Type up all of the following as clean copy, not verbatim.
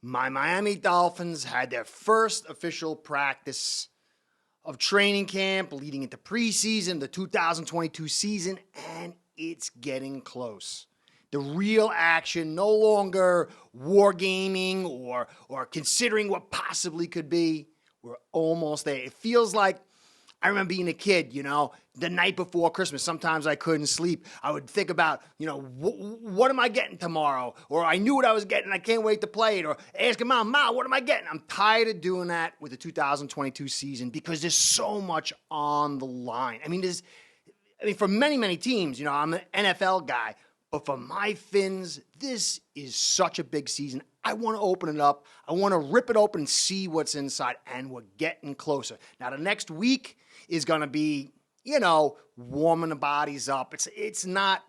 my Miami Dolphins had their first official practice of training camp leading into preseason, the 2022 season, and it's getting close. The real action, no longer wargaming or considering what possibly could be. We're almost there. It feels like I remember being a kid, the night before Christmas. Sometimes I couldn't sleep. I would think about, what am I getting tomorrow? Or I knew what I was getting. I can't wait to play it. Or asking Mom, what am I getting? I'm tired of doing that with the 2022 season because there's so much on the line. For many, many teams, I'm an NFL guy. But for my Phins, this is such a big season. I want to open it up. I want to rip it open and see what's inside. And we're getting closer. Now, the next week is going to be, warming the bodies up. It's not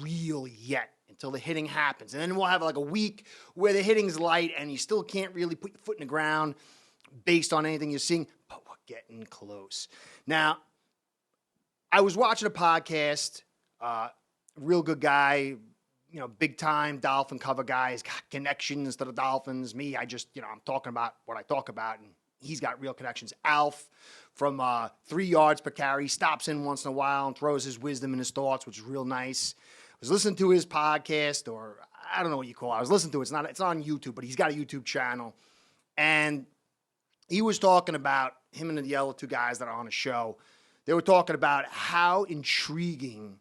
real yet until the hitting happens. And then we'll have like a week where the hitting's light and you still can't really put your foot in the ground based on anything you're seeing. But we're getting close. Now, I was watching a podcast, real good guy, big time Dolphin cover guy. He's got connections to the Dolphins. Me, I'm talking about what I talk about, and he's got real connections. Alf from 3 yards per carry stops in once in a while and throws his wisdom and his thoughts, which is real nice. I was listening to his podcast, or I don't know what you call it. I was listening to it. It's on YouTube, but he's got a YouTube channel, and he was talking about him and the other two guys that are on the show. They were talking about how intriguing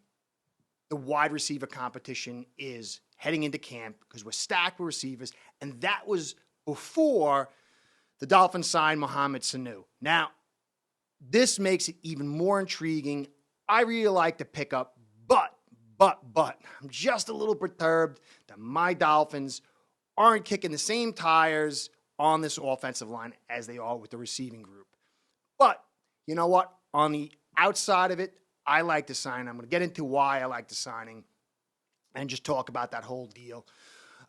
the wide receiver competition is heading into camp because we're stacked with receivers, and that was before the Dolphins signed Mohammed Sanu. Now, this makes it even more intriguing. I really like the pickup, but I'm just a little perturbed that my Dolphins aren't kicking the same tires on this offensive line as they are with the receiving group. But you know what? On the outside of it, I like the signing. I'm going to get into why I like the signing and just talk about that whole deal.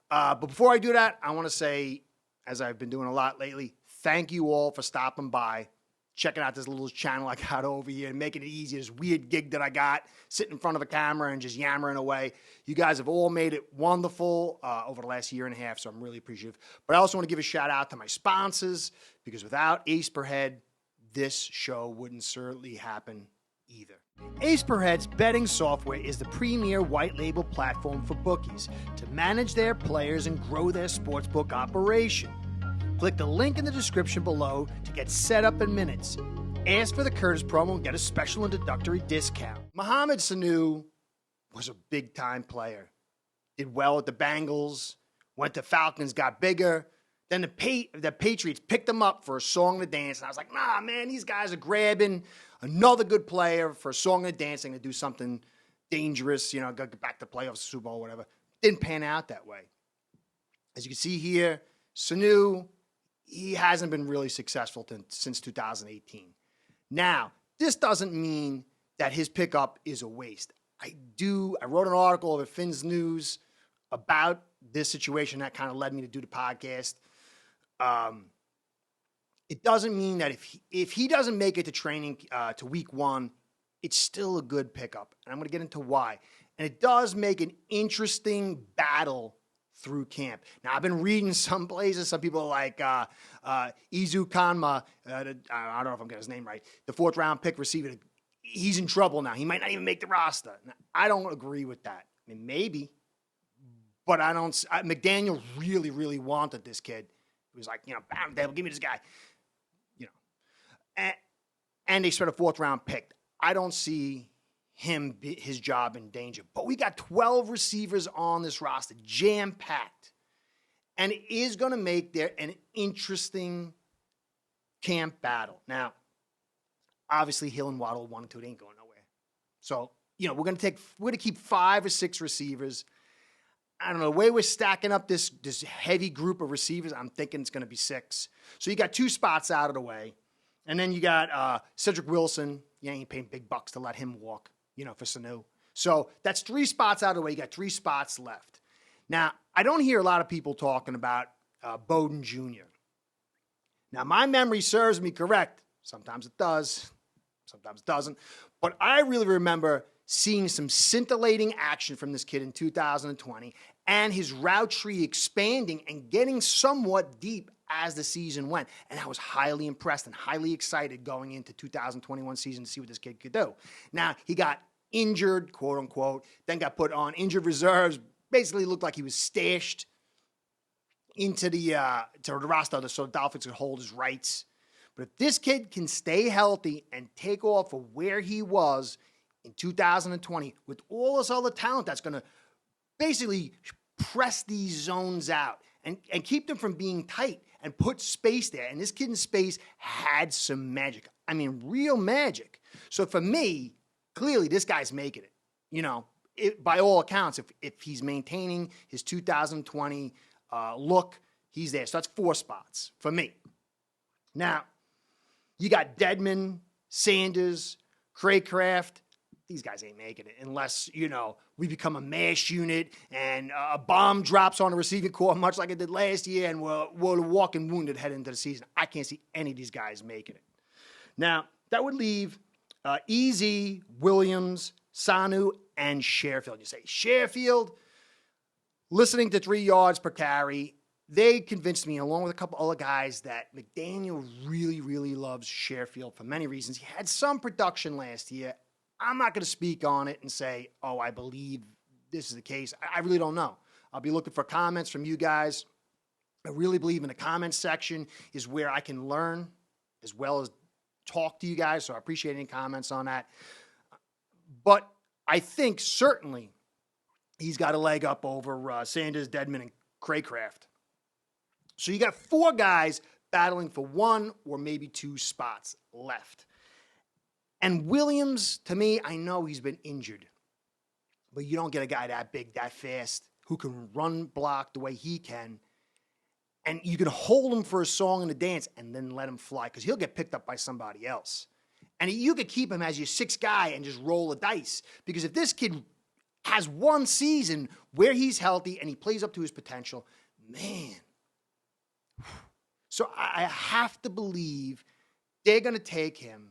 But before I do that, I want to say, as I've been doing a lot lately, thank you all for stopping by, checking out this little channel I got over here and making it easy. This weird gig that I got, sitting in front of a camera and just yammering away. You guys have all made it wonderful over the last year and a half, so I'm really appreciative. But I also want to give a shout out to my sponsors, because without Ace Per Head, this show wouldn't certainly happen either. Ace Per Head's betting software is the premier white label platform for bookies to manage their players and grow their sportsbook operation. Click the link in the description below to get set up in minutes. Ask for the Curtis promo and get a special introductory discount. Mohammed Sanu was a big-time player. Did well at the Bengals, went to Falcons, got bigger. Then the Patriots picked him up for a song and dance. And I was like, nah, man, these guys are grabbing another good player for a song and dancing to do something dangerous, go get back to playoffs, Super Bowl, whatever. Didn't pan out that way. As you can see here, Sanu, he hasn't been really successful since 2018. Now, this doesn't mean that his pickup is a waste. I wrote an article over Phins News about this situation that kind of led me to do the podcast. It doesn't mean that if he doesn't make it to training to week one, it's still a good pickup. And I'm going to get into why. And it does make an interesting battle through camp. Now, I've been reading some places. Some people are like Izu Kanma. I don't know if I'm getting his name right. The 4th round pick receiver. He's in trouble now. He might not even make the roster. Now, I don't agree with that. I mean, maybe. But I don't. McDaniel really, really wanted this kid. He was like, bam, devil, give me this guy. And they spent a 4th round pick. I don't see his job in danger. But we got 12 receivers on this roster, jam-packed. And it is going to make there an interesting camp battle. Now, obviously, Hill and Waddle 1 and 2, they ain't going nowhere. So, we're going to keep 5 or 6 receivers. I don't know, the way we're stacking up this heavy group of receivers, I'm thinking it's going to be 6. So you got 2 spots out of the way. And then you got Cedric Wilson. You ain't paying big bucks to let him walk, for Sanu. So that's 3 spots out of the way. You got 3 spots left. Now, I don't hear a lot of people talking about Bowden Jr. Now, my memory serves me correct. Sometimes it does. Sometimes it doesn't. But I really remember seeing some scintillating action from this kid in 2020 and his route tree expanding and getting somewhat deep as the season went. And I was highly impressed and highly excited going into 2021 season to see what this kid could do. Now, he got injured, quote unquote, then got put on injured reserves, basically looked like he was stashed into the roster so the Dolphins could hold his rights. But if this kid can stay healthy and take off for where he was in 2020 with all this other talent that's going to basically press these zones out and keep them from being tight and put space there. And this kid in space had some magic. I mean, real magic. So for me, clearly this guy's making it. You know, by all accounts, if he's maintaining his 2020 look, he's there. So that's 4 spots for me. Now, you got Dedman, Sanders, Craycraft. These guys ain't making it unless, you know, we become a mash unit and a bomb drops on the receiving corps, much like it did last year, and we're walking wounded heading into the season. I can't see any of these guys making it. Now, that would leave Easy, Williams, Sanu, and Sherfield. You say, Sherfield, listening to 3 yards per carry, they convinced me, along with a couple other guys, that McDaniel really, really loves Sherfield for many reasons. He had some production last year. I'm not going to speak on it and say, oh, I believe this is the case. I really don't know. I'll be looking for comments from you guys. I really believe in the comments section is where I can learn as well as talk to you guys, so I appreciate any comments on that. But I think certainly he's got a leg up over Sanders, Dedman, and Craycraft. So you got 4 guys battling for 1 or maybe 2 spots left. And Williams, to me, I know he's been injured, but you don't get a guy that big, that fast, who can run block the way he can, and you can hold him for a song and a dance and then let him fly, because he'll get picked up by somebody else. And you could keep him as your 6th guy and just roll the dice, because if this kid has 1 season where he's healthy and he plays up to his potential, man. So I have to believe they're going to take him.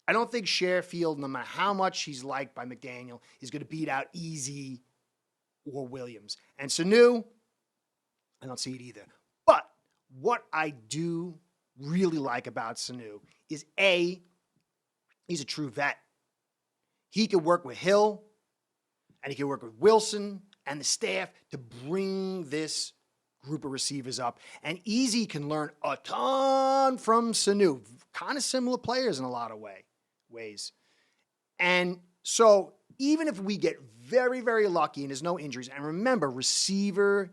I don't think Sherfield, no matter how much he's liked by McDaniel, is going to beat out Easy or Williams. And Sanu, I don't see it either. But what I do really like about Sanu is, A, he's a true vet. He can work with Hill, and he can work with Wilson and the staff to bring this group of receivers up. And Easy can learn a ton from Sanu. Kind of similar players in a lot of ways. And so even if we get very, very lucky and there's no injuries, and remember, receiving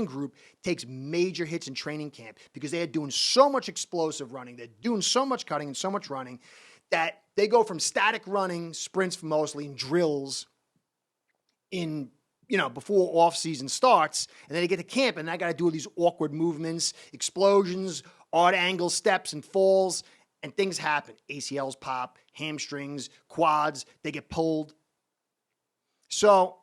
group takes major hits in training camp because they are doing so much explosive running, they're doing so much cutting and so much running that they go from static running, sprints mostly, and drills in, before off-season starts, and then they get to camp, and I got to do all these awkward movements, explosions, odd angle steps and falls, and things happen. ACLs pop, hamstrings, quads, they get pulled. So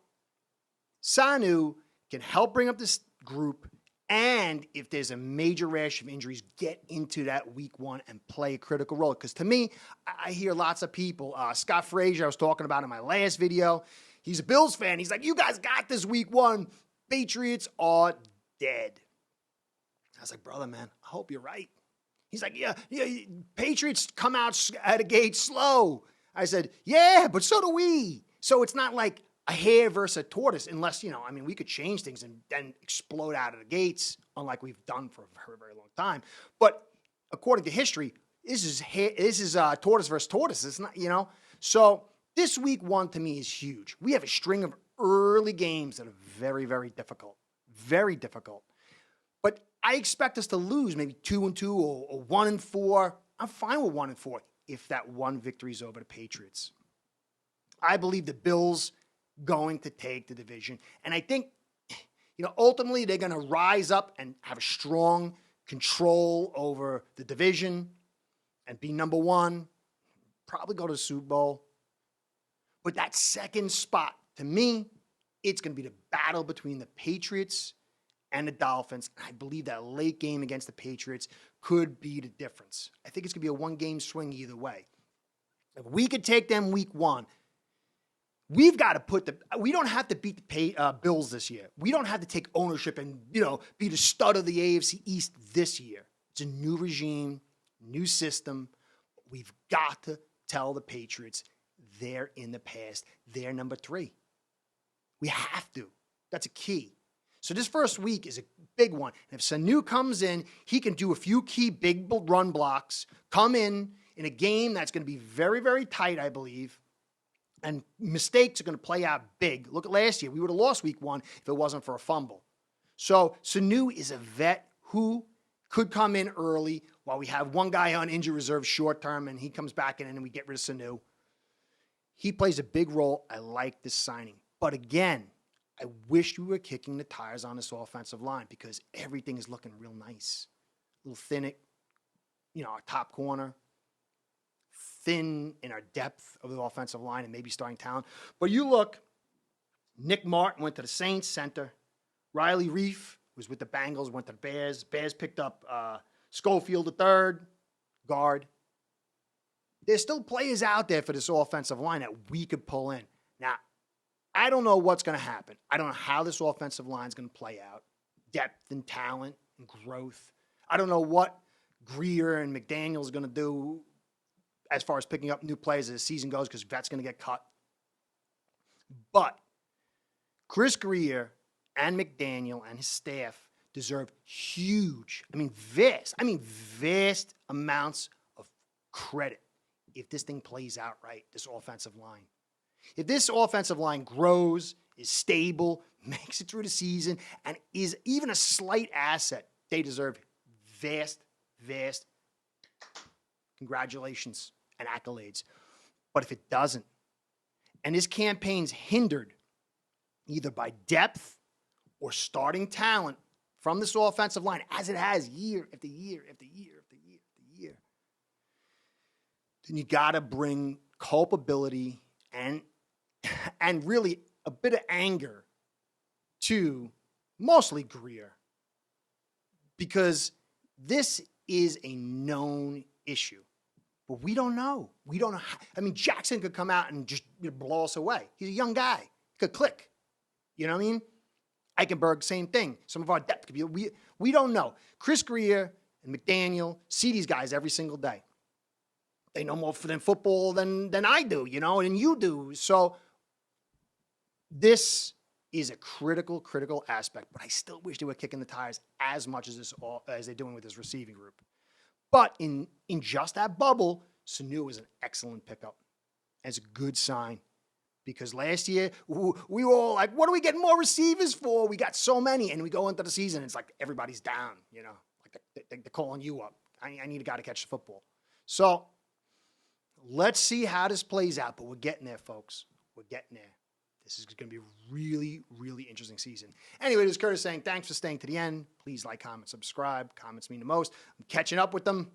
Sanu can help bring up this group, and if there's a major rash of injuries, get into that week 1 and play a critical role. Because to me, I hear lots of people, Scott Frazier, I was talking about in my last video, he's a Bills fan. He's like, you guys got this week 1. Patriots are dead. I was like, brother, man, I hope you're right. He's like, yeah, Patriots come out at a gate slow. I said, yeah, but so do we. So it's not like a hare versus a tortoise, unless, we could change things and then explode out of the gates, unlike we've done for a very, very long time. But according to history, this is tortoise versus tortoise. It's not, So this week 1 to me is huge. We have a string of early games that are very, very difficult. Very difficult. But I expect us to lose maybe 2-2 or 1-4. I'm fine with 1-4 if that 1 victory is over the Patriots. I believe the Bills going to take the division. And I think, ultimately they're going to rise up and have a strong control over the division and be number 1, probably go to the Super Bowl. But that 2nd spot, to me, it's going to be the battle between the Patriots and the Dolphins. I believe that late game against the Patriots could be the difference. I think it's going to be a 1-game swing either way. If we could take them week 1, we've got to we don't have to beat the Bills this year. We don't have to take ownership and, be the stud of the AFC East this year. It's a new regime, new system. We've got to tell the Patriots they're in the past. They're number 3. We have to. That's a key. So this first week is a big one. And if Sanu comes in, he can do a few key big run blocks, come in a game that's going to be very, very tight, I believe. And mistakes are going to play out big. Look at last year. We would have lost week 1 if it wasn't for a fumble. So Sanu is a vet who could come in early while we have one guy on injury reserve short term and he comes back in and we get rid of Sanu. He plays a big role. I like this signing. But again, I wish we were kicking the tires on this offensive line because everything is looking real nice. A little thin, our top corner. Thin in our depth of the offensive line and maybe starting talent. But you look, Nick Martin went to the Saints center. Riley Reef was with the Bengals, went to the Bears. Bears picked up Schofield the third, guard. There's still players out there for this offensive line that we could pull in. Now, I don't know what's going to happen. I don't know how this offensive line is going to play out. Depth and talent and growth. I don't know what Grier and McDaniel is going to do as far as picking up new players as the season goes because that's going to get cut. But Chris Grier and McDaniel and his staff deserve vast amounts of credit if this thing plays out right, this offensive line. If this offensive line grows, is stable, makes it through the season, and is even a slight asset, they deserve vast congratulations and accolades. But if it doesn't, and this campaign's hindered either by depth or starting talent from this offensive line, as it has year after year after year after year after year, then you got to bring culpability and really a bit of anger to mostly Grier, because this is a known issue. But we don't know. We don't know. Jackson could come out and just blow us away. He's a young guy. He could click. You know what I mean? Eichenberg, same thing. Some of our depth could be. We don't know. Chris Grier and McDaniel see these guys every single day. They know more than football than I do, and you do. So this is a critical aspect. But I still wish they were kicking the tires as much as they're doing with this receiving group. But in just that bubble, Sanu was an excellent pickup. It's a good sign. Because last year, we were all like, what are we getting more receivers for? We got so many. And we go into the season, it's like everybody's down, Like they're calling you up. I need a guy to catch the football. So let's see how this plays out. But we're getting there, folks. We're getting there. This is going to be a really, really interesting season. Anyway, this is Curtis saying thanks for staying to the end. Please like, comment, subscribe. Comments mean the most. I'm catching up with them.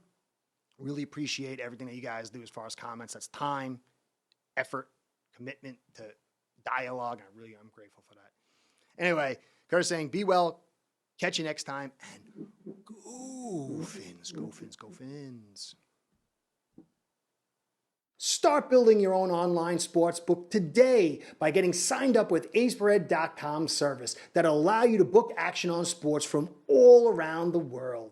Really appreciate everything that you guys do as far as comments. That's time, effort, commitment to dialogue. I'm grateful for that. Anyway, Curtis saying be well. Catch you next time. And go Phins, go Phins, go Phins. Start building your own online sportsbook today by getting signed up with aceperhead.com service that'll allow you to book action on sports from all around the world.